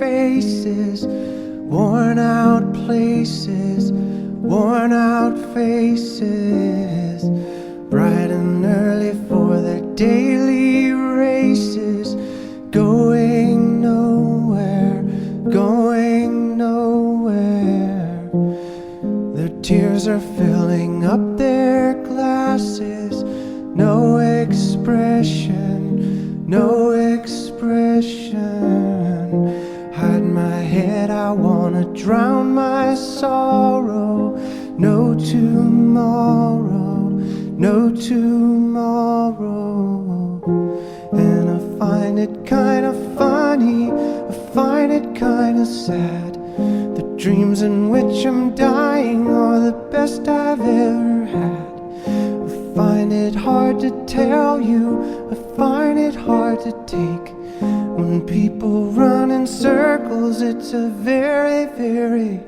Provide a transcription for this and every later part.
faces, worn out places, worn out faces, bright and early for their daily races, going nowhere, going nowhere. Their tears are filling up their glasses, no expression, no expression. Hide my head, I wanna drown my sorrow. No tomorrow, no tomorrow. And I find it kinda funny, I find it kinda sad. The dreams in which I'm dying are the best I've ever had. I find it hard to tell you, I find it hard to take. When people run in circles, it's a very, very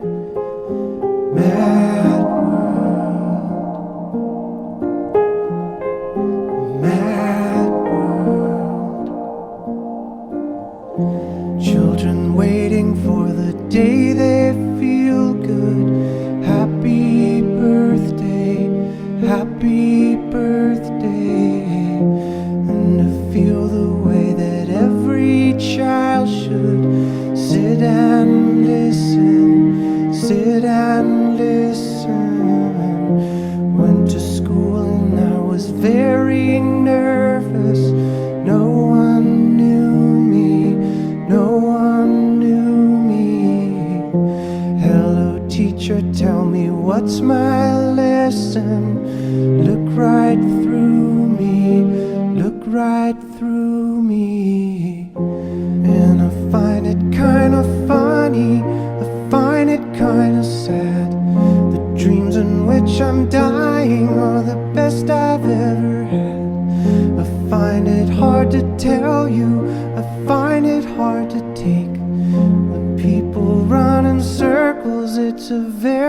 mad world. Mad world. Children waiting for the day they feel good. Happy birthday, happy birthday. And to feel the way that every child should sit and listen, sit and listen. Went to school and I was very nervous. No one knew me, no one knew me. Hello teacher, tell me what's my lesson. Look right through me, look right through me. And I find it kinda funny, I find it kinda sad. The dreams in which I'm dying are the best I've ever had. I find it hard to tell you, I find it hard to take. When people run in circles, it's a very